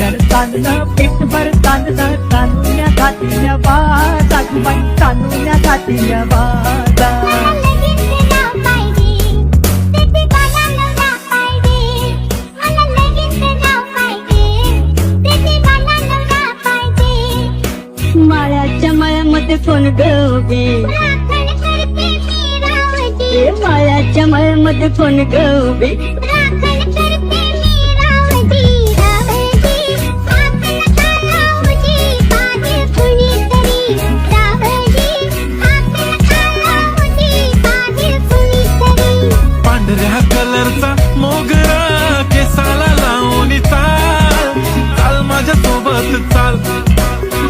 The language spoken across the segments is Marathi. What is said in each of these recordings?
तांदळ तांदळ पेटभर तांदळ तांदूळ्या घातल्या बाजा बाई तांदूळ्या घातल्या बाजा माळ्याच्या मळ्यामध्ये फोन गवे माळ्याच्या मळ्यामध्ये फोन गवे पांढऱ्या कलरचा मोगरा केसाला लावून चाल चाल माझ्या सोबत चाल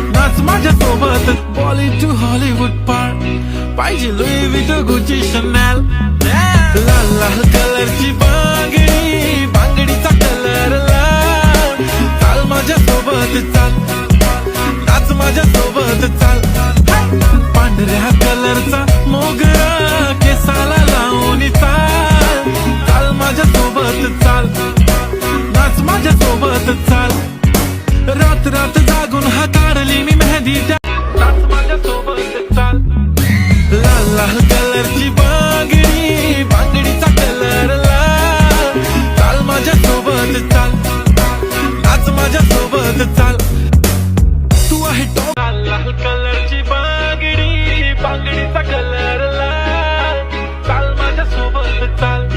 नाच माझ्या सोबत बॉली टू हॉलिवूड पार पाहिजे लुई विटो गुची शनॅल लाल लाल कलरची बांगडी बांगडीचा कलर लाल चाल माझ्या सोबत चाल नाच माझ्या सोबत चाल पांढऱ्या कलरचा मोगरा केसाला लावून चाल चाल माझ्या सोबत चाल नाच माझ्या सोबत चाल रात रात जागून हा काढली मी मेहंदी नाच माझ्या सोबत चाल लाल लाल कलरची बांगडी बांगडीचा कलर लाल चाल माझ्या सोबत चाल नाच माझ्या सोबत चाल तू आहे टॉप लाल लाल कलरची बांगडी बांगडीचा कलर लाल चाल माझ्या सोबत चाल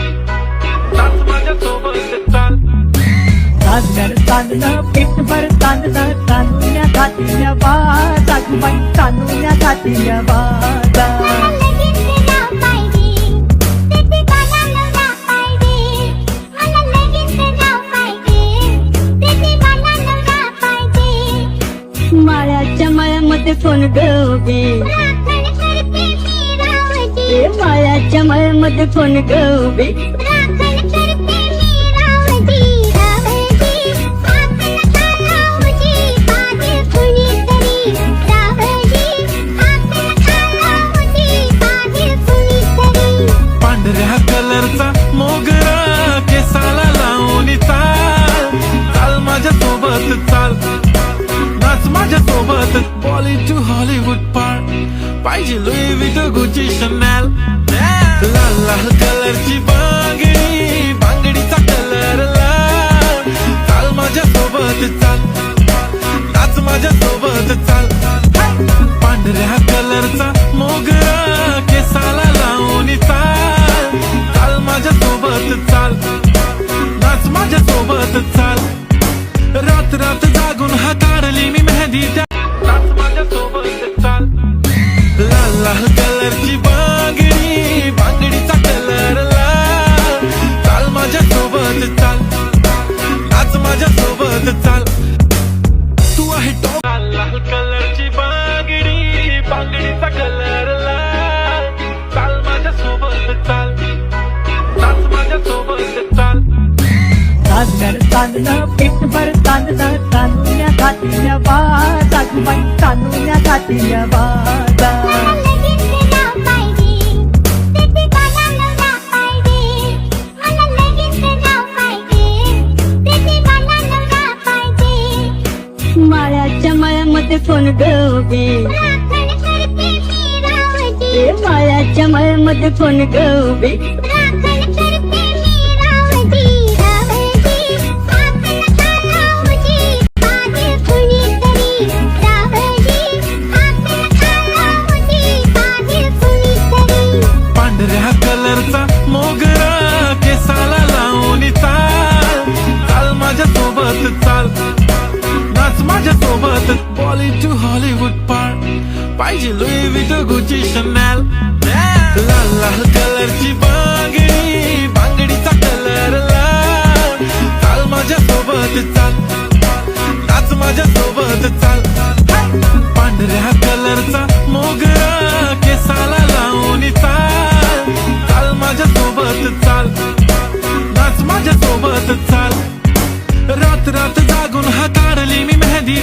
नाच माझ्या सोबत चाल तांदळ तांदळ पेटभर तांदळ तांदूळ्या घातल्या बाजा बाई तांदूळ्या घातल्या बाजा माळ्याच्या मळ्यामध्ये फोन गवे माळ्याच्या मळ्यामध्ये फोन गवे पांढऱ्या कलरचा मोगरा केसाला लावून चाल चाल माझ्या सोबत चाल नाच माझ्या सोबत बॉली टू हॉलिवूड पार पाहिजे लुई विटो गुची शनॅल लाल लाल कलरची बांगडी बांगडीचा कलर लाल चाल माझ्या सोबत चाल नाच माझ्या सोबत चाल पांढऱ्या कलरचा मोगरा केसाला लावून चाल चाल माझ्या सोबत चाल नाच माझ्या सोबत चाल रात रात जागून हा काढली मी मेहंदी नाच माझ्या सोबत चाल लाल लाल कलरची बांगडी बांगडीचा कलर लाल चाल माझ्या सोबत चाल नाच माझ्या सोबत चाल तू आहे टॉप लाल लाल कलरची बांगडी बांगडीचा कलर लाल चाल माझ्या सोबत चाल नाच माझ्या सोबत चाल तांदळ तांदळ पेटभर तांदळ तांदूळ्या घातल्या बाजा बाई तांदूळ्या घातल्या बाजा माळ्याच्या मळ्यामध्ये फोन गवे माळ्याच्या मळ्यामध्ये फोन गवे पांढऱ्या कलरचा मोगरा केसाला लावून चाल चाल माझ्या सोबत चाल नाच माझ्या सोबत बॉली टू हॉलिवूड पार पाहिजे लुई विटो गुची शनॅल लाल लाल कलरची बांगडी बांगडीचा कलर लाल चाल माझ्या सोबत चाल नाच माझ्या सोबत चाल पांढऱ्या कलरचा मोगरा केसाला लावून चाल चाल माझ्या सोबत चाल नाच माझ्या सोबत चाल रात रात जागून हा काढली मी मेहंदी